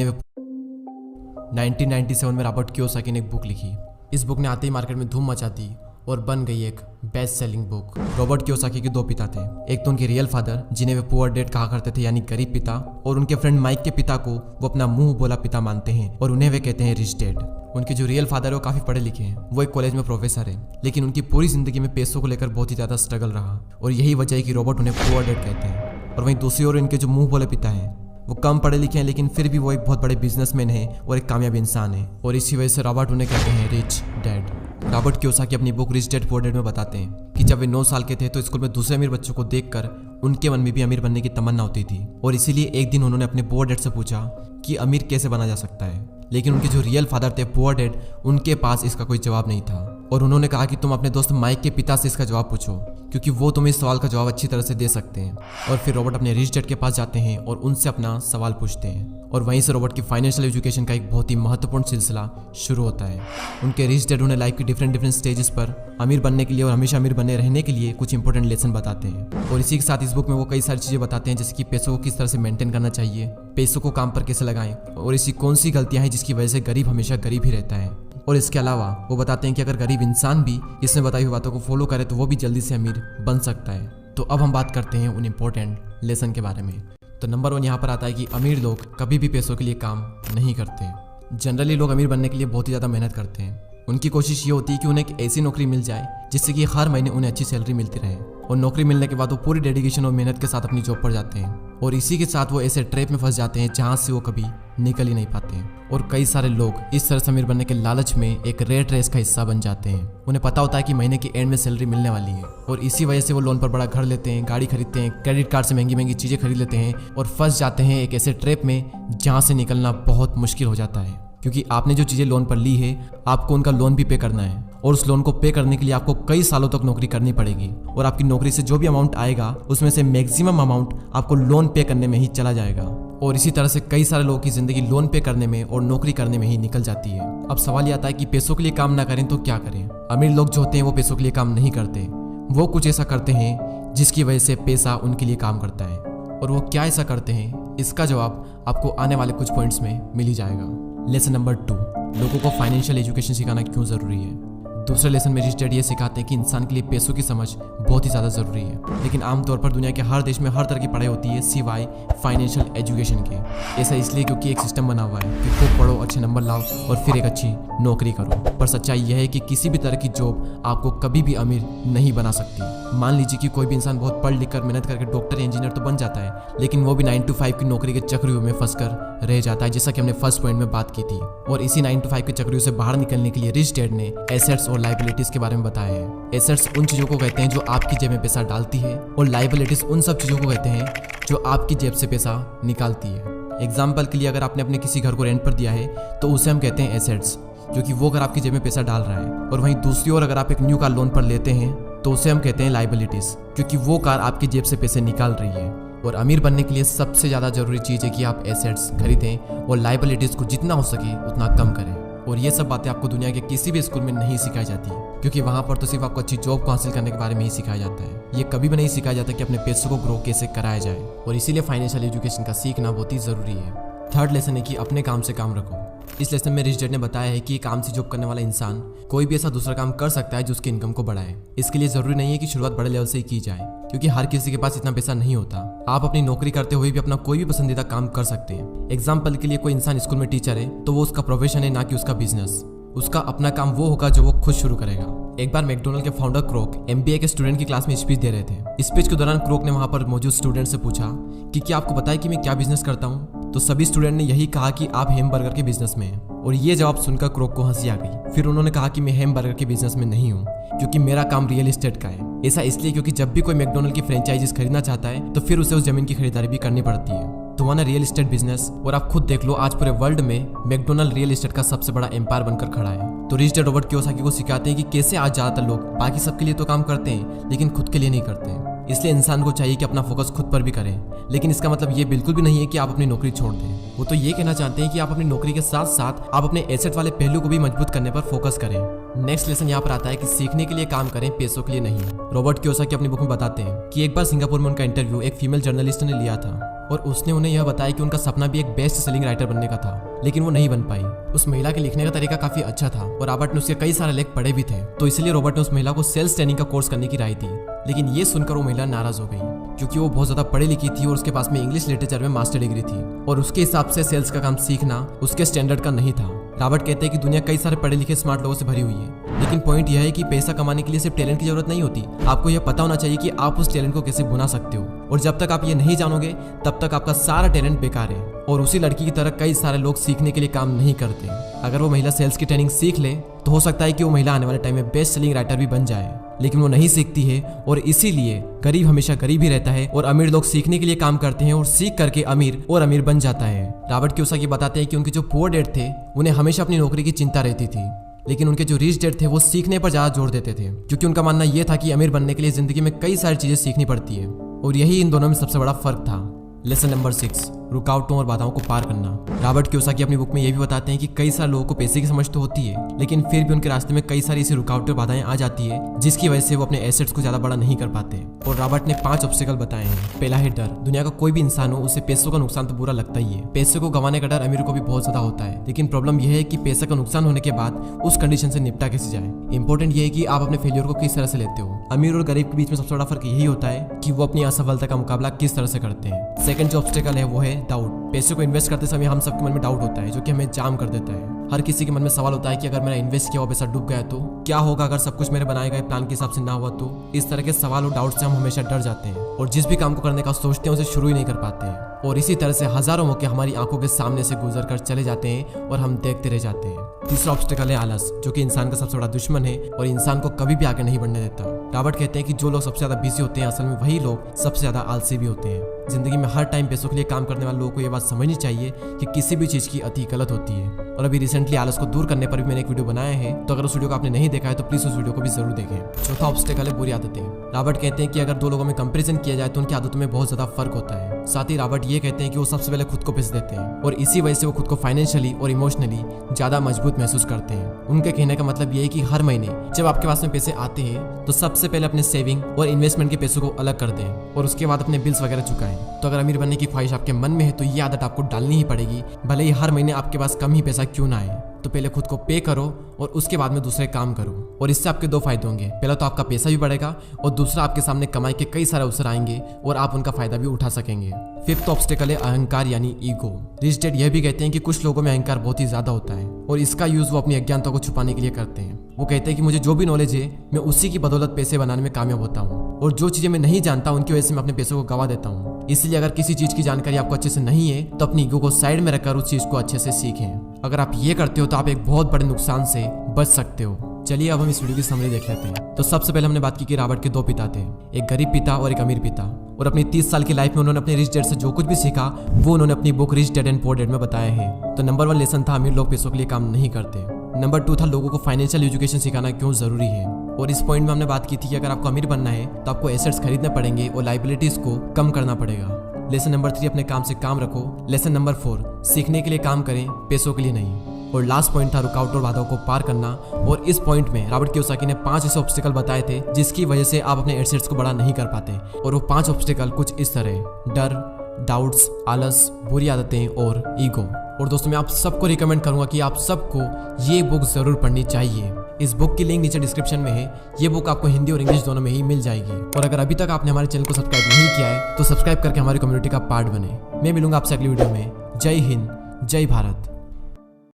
1997 में Robert Kiyosaki ने एक बुक लिखी। इस बुक ने आते ही मार्केट में धूम मचा दी और बन गई एक best selling book. Robert Kiyosaki के दो पिता थे, एक तो उनके रियल फादर जिन्हें वे पुअर डैड कहा करते थे यानी गरीब पिता, और उनके फ्रेंड माइक के पिता को वो अपना मुंह बोला पिता मानते हैं और उन्हें वे कहते हैं रिच डैड। उनके जो रियल फादर है वो काफी पढ़े लिखे हैं, वो एक कॉलेज में प्रोफेसर है, लेकिन उनकी पूरी जिंदगी में पैसों को लेकर बहुत ही ज्यादा स्ट्रगल रहा और यही वजह है कि रॉबर्ट उन्हें पुअर डैड कहते हैं। और वहीं दूसरी ओर इनके जो मुंह बोले पिता हैं वो कम पढ़े लिखे हैं, लेकिन फिर भी वो एक बहुत बड़े बिजनेसमैन है और एक कामयाब इंसान है, और इसी वजह से रॉबर्ट उन्हें कहते हैं रिच डैड। रॉबर्ट कियोसाकी अपनी book rich dad poor dad में बताते हैं कि जब वे 9 साल के थे तो स्कूल में दूसरे अमीर बच्चों को देखकर उनके मन में भी अमीर बनने की तमन्ना होती थी, और इसीलिए एक दिन उन्होंने अपने पुअर डैड से पूछा कि अमीर कैसे बना जा सकता है। लेकिन उनके जो रियल फादर थे पुअर डैड, उनके पास इसका कोई जवाब नहीं था, और उन्होंने कहा कि तुम अपने दोस्त माइक के पिता से इसका जवाब पूछो, क्योंकि वो तुम्हें इस सवाल का जवाब अच्छी तरह से दे सकते हैं। और फिर रॉबर्ट अपने रिच डैड के पास जाते हैं और उनसे अपना सवाल पूछते हैं, और वहीं से रॉबर्ट की फाइनेंशियल एजुकेशन का एक बहुत ही महत्वपूर्ण सिलसिला शुरू होता है। उनके रिच डैड उन्हें लाइफ की डिफरेंट स्टेजेस पर अमीर बनने के लिए और हमेशा अमीर बने रहने के लिए कुछ इंपॉर्टेंट लेसन बताते हैं। और इसी के साथ इस बुक में वो कई सारी चीजें बताते हैं, जैसे कि पैसों को किस तरह से मेंटेन करना चाहिए, पैसों को काम पर कैसे लगाएं, और ऐसी कौन सी गलतियां हैं जिसकी वजह से गरीब हमेशा गरीब ही रहता है। और इसके अलावा वो बताते हैं कि अगर गरीब इंसान भी इसमें बताई हुई बातों को फॉलो करे तो वो भी जल्दी से अमीर बन सकता है। तो अब हम बात करते हैं उन इम्पोर्टेंट लेसन के बारे में। तो नंबर 1 यहाँ पर आता है कि अमीर लोग कभी भी पैसों के लिए काम नहीं करते। जनरली लोग अमीर बनने के लिए बहुत ही ज़्यादा मेहनत करते हैं। उनकी कोशिश ये होती है कि उन्हें एक ऐसी नौकरी मिल जाए जिससे कि हर महीने उन्हें अच्छी सैलरी मिलती रहे, और नौकरी मिलने के बाद वो पूरी डेडिकेशन और मेहनत के साथ अपनी जॉब पर जाते हैं, और इसी के साथ वो ऐसे ट्रैप में फंस जाते हैं जहाँ से वो कभी निकल ही नहीं पाते हैं। और कई सारे लोग इस तरह से अमीर बनने के लालच में एक रेट रेस का हिस्सा बन जाते हैं। उन्हें पता होता है कि महीने के एंड में सैलरी मिलने वाली है, और इसी वजह से वो लोन पर बड़ा घर लेते हैं, गाड़ी खरीदते हैं, क्रेडिट कार्ड से महंगी महंगी चीज़ें खरीद लेते हैं, और फंस जाते हैं एक ऐसे ट्रैप में जहाँ से निकलना बहुत मुश्किल हो जाता है। क्योंकि आपने जो चीज़ें लोन पर ली है आपको उनका लोन भी पे करना है, और उस लोन को पे करने के लिए आपको कई सालों तक नौकरी करनी पड़ेगी, और आपकी नौकरी से जो भी अमाउंट आएगा उसमें से मैक्सिमम अमाउंट आपको लोन पे करने में ही चला जाएगा। और इसी तरह से कई सारे लोगों की जिंदगी लोन पे करने में और नौकरी करने में ही निकल जाती है। अब सवाल ये आता है कि पैसों के लिए काम ना करें तो क्या करें। अमीर लोग जो होते हैं वो पैसों के लिए काम नहीं करते, वो कुछ ऐसा करते हैं जिसकी वजह से पैसा उनके लिए काम करता है। और वो क्या ऐसा करते हैं, इसका जवाब आपको आने वाले कुछ पॉइंट्स में मिल ही जाएगा। लेसन नंबर 2, लोगों को फाइनेंशियल एजुकेशन सिखाना क्यों ज़रूरी है। दूसरे लेसन में रिच डैड ये सिखाते हैं कि इंसान के लिए पैसों की समझ बहुत ही ज़्यादा ज़रूरी है, लेकिन आमतौर पर दुनिया के हर देश में हर तरह की पढ़ाई होती है सिवाय फाइनेंशियल एजुकेशन के। ऐसा इसलिए क्योंकि एक सिस्टम बना हुआ है कि खूब पढ़ो, अच्छे नंबर लाओ और फिर एक अच्छी नौकरी करो। पर सच्चाई यह है कि किसी भी तरह की जॉब आपको कभी भी अमीर नहीं बना सकती। मान लीजिए कि कोई भी इंसान बहुत पढ़ लिख कर मेहनत करके डॉक्टर या इंजीनियर तो बन जाता है, लेकिन वो भी 9 to 5 की नौकरी के चक्रव्यूह में फंसकर रह जाता है, जैसा कि हमने फर्स्ट पॉइंट में बात की थी। और इसी 9 to 5 के चक्रव्यूह से बाहर निकलने के लिए रिच डैड ने एसेट्स और लायबिलिटीज के बारे में बताया है। एसेट्स उन चीजों को कहते हैं जो आपकी जेब में पैसा डालती है, और लायबिलिटीज उन सब चीजों को कहते हैं जो आपकी जेब से पैसा निकालती है। एग्जाम्पल के लिए अगर आपने अपने किसी घर को रेंट पर दिया है तो उसे हम कहते हैं एसेट्स, क्योंकि वो घर आपकी जेब में पैसा डाल रहा है। और वहीं दूसरी ओर अगर आप एक न्यू कार लोन पर लेते हैं तो उसे हम कहते हैं लायबिलिटीज, क्योंकि वो कार आपकी जेब से पैसे निकाल रही है। और अमीर बनने के लिए सबसे ज़्यादा जरूरी चीज़ है कि आप एसेट्स खरीदें और लायबिलिटीज को जितना हो सके उतना कम करें। और ये सब बातें आपको दुनिया के किसी भी स्कूल में नहीं सिखाई जाती, क्योंकि वहाँ पर तो सिर्फ आपको अच्छी जॉब को हासिल करने के बारे में ही सिखाया जाता है। ये कभी भी नहीं सिखाया जाता कि अपने पैसों को ग्रो कैसे कराया जाए, और इसीलिए फाइनेंशियल एजुकेशन का सीखना बहुत ही ज़रूरी है। थर्ड लेसन है कि अपने काम से काम रखो। इस लेसन में रिच डैड ने बताया है कि काम से जॉब करने वाला इंसान कोई भी ऐसा दूसरा काम कर सकता है जो उसकी इनकम को बढ़ाए। इसके लिए जरूरी नहीं है कि शुरुआत बड़े लेवल से ही की जाए, क्योंकि हर किसी के पास इतना पैसा नहीं होता। आप अपनी नौकरी करते हुए भी अपना कोई भी पसंदीदा काम कर सकते हैं। एग्जाम्पल के लिए कोई इंसान स्कूल में टीचर है तो वो उसका प्रोफेशन है, ना कि उसका बिजनेस। उसका अपना काम वो होगा जो वो खुद शुरू करेगा। एक बार मैकडोनल्ड के फाउंडर क्रोक MBA के स्टूडेंट की क्लास में स्पीच दे रहे थे। स्पीच के दौरान क्रोक ने वहां पर मौजूद स्टूडेंट से पूछा कि क्या आपको पता है कि मैं क्या बिजनेस करता हूँ। तो सभी स्टूडेंट ने यही कहा कि आप हैमबर्गर के बिजनेस में हैं, और ये जवाब सुनकर क्रोक को हंसी आ गई। फिर उन्होंने कहा कि मैं हैमबर्गर के बिजनेस में नहीं हूँ, क्योंकि मेरा काम रियल एस्टेट का है। ऐसा इसलिए क्योंकि जब भी कोई मैकडोनल्ड की फ्रेंचाइजीज खरीदना चाहता है तो फिर उसे उस जमीन की खरीदारी भी करनी पड़ती है। तो वहाँ रियल एस्टेट बिजनेस, और आप खुद देख लो आज पूरे वर्ल्ड में मैकडोनल्ड रियल एस्टेट का सबसे बड़ा एम्पायर बनकर खड़ा है। तो रिच डैड रॉबर्ट कियोसाकी को सिखाते हैं कि कैसे आज ज्यादातर लोग बाकी सबके लिए तो काम करते हैं लेकिन खुद के लिए नहीं करते हैं। इसलिए इंसान को चाहिए कि अपना फोकस खुद पर भी करें, लेकिन इसका मतलब ये बिल्कुल भी नहीं है कि आप अपनी नौकरी छोड़ दें। वो तो ये कहना चाहते हैं कि आप अपनी नौकरी के साथ साथ आप अपने एसेट वाले पहलू को भी मजबूत करने पर फोकस करें। नेक्स्ट लेसन यहाँ पर आता है कि सीखने के लिए काम करें, पैसों के लिए नहीं। रॉबर्ट कियोसाकी अपनी बुक में बताते हैं कि एक बार सिंगापुर में उनका इंटरव्यू एक फीमेल जर्नलिस्ट ने लिया था और उसने उन्हें यह बताया कि उनका सपना भी एक बेस्ट सेलिंग राइटर बनने का था, लेकिन वो नहीं बन पाई। उस महिला के लिखने का तरीका काफी अच्छा था और रॉबर्ट ने उसके कई सारे लेख पढ़े भी थे, तो इसलिए रॉबर्ट ने उस महिला को सेल्स ट्रेनिंग का कोर्स करने की राय दी। लेकिन ये सुनकर वो महिला नाराज हो गई क्योंकि वो बहुत ज्यादा पढ़ी लिखी थी और उसके पास में इंग्लिश लिटरेचर में मास्टर डिग्री थी और उसके हिसाब से सेल्स का काम सीखना उसके स्टैंडर्ड का नहीं था। रॉबर्ट कहते हैं कि दुनिया कई सारे पढ़े लिखे स्मार्ट लोगों से भरी हुई है, लेकिन पॉइंट यह है कि पैसा कमाने के लिए सिर्फ टैलेंट की जरूरत नहीं होती। आपको यह पता होना चाहिए कि आप उस टैलेंट को कैसे भुना सकते हो, और जब तक आप ये नहीं जानोगे तब तक आपका सारा टैलेंट बेकार है। और उसी लड़की की तरह कई सारे लोग सीखने के लिए काम नहीं करते। अगर वो महिला सेल्स की ट्रेनिंग सीख ले तो हो सकता है कि वो महिला आने वाले टाइम में बेस्ट सेलिंग राइटर भी बन जाए, लेकिन वो नहीं सीखती है और इसीलिए गरीब हमेशा गरीब ही रहता है और अमीर लोग सीखने के लिए काम करते हैं और सीख करके अमीर और अमीर बन जाता है। रॉबर्ट कियोसाकी बताते हैं कि उनके जो पुअर डैड थे उन्हें हमेशा अपनी नौकरी की चिंता रहती थी, लेकिन उनके जो रिच डैड थे वो सीखने पर ज्यादा जोर देते थे, क्योंकि उनका मानना यह था कि अमीर बनने के लिए जिंदगी में कई सारी चीजें सीखनी पड़ती है और यही इन दोनों में सबसे बड़ा फर्क था। लेसन नंबर 6, रुकावटों और बाधाओं को पार करना। रॉबर्ट कियोसाकी अपनी बुक में ये भी बताते हैं कि कई सारे लोगों को पैसे की समझ तो होती है, लेकिन फिर भी उनके रास्ते में कई सारी ऐसी रुकावटें और बाधाएं आ जाती है जिसकी वजह से वो अपने एसेट्स को ज्यादा बड़ा नहीं कर पाते। और रॉबर्ट ने 5 ऑब्स्टिकल बताए हैं। पहला है डर। दुनिया का कोई भी इंसान हो उसे पैसों का नुकसान तो बुरा लगता ही है। पैसे को गंवाने का डर अमीर को भी बहुत ज्यादा होता है, लेकिन प्रॉब्लम यह है कि पैसे का नुकसान होने के बाद उस कंडीशन से निपटा कैसे जाए। इंपॉर्टेंट ये है कि आप अपने फेलियर को किस तरह से लेते हो। अमीर और गरीब के बीच में सबसे बड़ा फर्क यही होता है कि वो अपनी असफलता का मुकाबला किस तरह से करते हैं। सेकंड जो ऑब्स्टिकल है वो है डाउट। पैसे को इन्वेस्ट करते समय हम सबके मन में डाउट होता है जो कि हमें जाम कर देता है। हर किसी के मन में सवाल होता है कि अगर मैंने इन्वेस्ट किया हुआ पैसा डूब गया तो क्या होगा, अगर सब कुछ मेरे बनाए गए प्लान के हिसाब से ना हुआ तो। इस तरह के सवाल और डाउट से हम हमेशा डर जाते हैं और जिस भी काम को करने का सोचते हैं उसे शुरू ही नहीं कर पाते हैं, और इसी तरह से हजारों मौके हमारी आंखों के सामने से गुजर कर चले जाते हैं और हम देखते रह जाते हैं। तीसरा ऑब्स्टिकल है आलस, जो कि इंसान का सबसे बड़ा दुश्मन है और इंसान को कभी भी आगे नहीं बढ़ने देता। रॉबर्ट कहते हैं कि जो लोग सबसे ज्यादा बिजी होते हैं असल में वही लोग सबसे ज्यादा आलसी भी होते हैं। जिंदगी में हर टाइम पैसों के लिए काम करने वाले लोगों को यह बात समझनी चाहिए कि किसी भी चीज की अति गलत होती है। और अभी रिसेंटली आलस को दूर करने पर भी मैंने एक वीडियो बनाया है, तो अगर उस वीडियो को आपने नहीं देखा है तो प्लीज उस वीडियो को भी जरूर देखें। चौथा ऑब्स्टिकल है बुरी आदतें। रॉबर्ट कहते हैं कि अगर 2 लोगों में कंपैरिजन किया जाए तो उनकी आदतों में बहुत ज्यादा फर्क होता है। साथ ही रॉबर्ट ये कहते हैं कि वो सबसे पहले खुद को पैसे देते हैं और इसी वजह से वो खुद को फाइनेंशियली और इमोशनली ज्यादा मजबूत महसूस करते हैं। उनके कहने का मतलब ये है कि हर महीने जब आपके पास में पैसे आते हैं तो सबसे पहले अपने सेविंग और इन्वेस्टमेंट के पैसों को अलग कर दें और उसके बाद अपने बिल्स वगैरह चुकाएं। तो अगर अमीर बनने की ख्वाहिश आपके मन में है तो ये आदत आपको डालनी ही पड़ेगी, भले ही हर महीने आपके पास कम ही पैसा क्यों ना आए। तो पहले खुद को पे करो और उसके बाद में दूसरे काम करो, और इससे आपके 2 फायदे होंगे। पहला तो आपका पैसा भी बढ़ेगा और दूसरा आपके सामने कमाई के कई सारे अवसर आएंगे और आप उनका फायदा भी उठा सकेंगे। फिफ्थ ऑब्स्टिकल है अहंकार यानी ईगो। रिच डैड यह भी कहते हैं कि कुछ लोगों में अहंकार बहुत ही ज्यादा होता है और इसका यूज वो अपनी अज्ञानता को छुपाने के लिए करते हैं। वो कहते हैं कि मुझे जो भी नॉलेज है मैं उसी की बदौलत पैसे बनाने में कामयाब होता हूँ, और जो चीजें मैं नहीं जानता उनकी वजह से मैं अपने पैसों को गवा देता हूँ। इसलिए अगर किसी चीज की जानकारी आपको अच्छे से नहीं है तो अपनी ईगो को साइड में रखकर उस चीज को अच्छे से सीखें। अगर आप ये करते हो तो आप एक बहुत बड़े नुकसान से बच सकते हो। चलिए अब हम इस वीडियो की समरी देख लेते हैं। तो सबसे पहले हमने बात की कि रॉबर्ट के 2 पिता थे, एक गरीब पिता और एक अमीर पिता, और अपनी 30 साल की लाइफ में उन्होंने अपने रिच डैड से जो कुछ भी सीखा वो उन्होंने अपनी book rich dad and poor dad में बताया है। तो नंबर 1 लेसन था अमीर लोग पैसों के लिए काम नहीं करते। नंबर 2 था लोगों को फाइनेंशियल एजुकेशन सिखाना क्यों जरूरी है, और इस पॉइंट में हमने बात की थी कि अगर आपको अमीर बनना है तो आपको एसेट्स खरीदने पड़ेंगे और लाइबिलिटीज को कम करना पड़ेगा। लेसन नंबर 3 अपने काम से काम रखो। लेसन नंबर 4 सीखने के लिए काम करें, पैसों के लिए नहीं। और लास्ट पॉइंट था रुकावट और बाधाओं को पार करना, और इस पॉइंट में रॉबर्ट कियोसाकी ने 5 ऐसे ऑब्स्टिकल बताए थे जिसकी वजह से आप अपने एसेट्स को बड़ा नहीं कर पाते। और वो 5 ऑब्स्टिकल कुछ इस तरह: डर, डाउट्स, आलस, बुरी आदतें और ईगो। और दोस्तों मैं आप सबको रिकमेंड करूंगा कि आप सबको ये बुक जरूर पढ़नी चाहिए। इस बुक की लिंक नीचे डिस्क्रिप्शन में है। ये बुक आपको हिंदी और इंग्लिश दोनों में ही मिल जाएगी। और अगर अभी तक आपने हमारे चैनल को सब्सक्राइब नहीं किया है तो सब्सक्राइब करके हमारी कम्युनिटी का पार्ट बने। मैं मिलूंगा आपसे अगली वीडियो में। जय हिंद, जय भारत।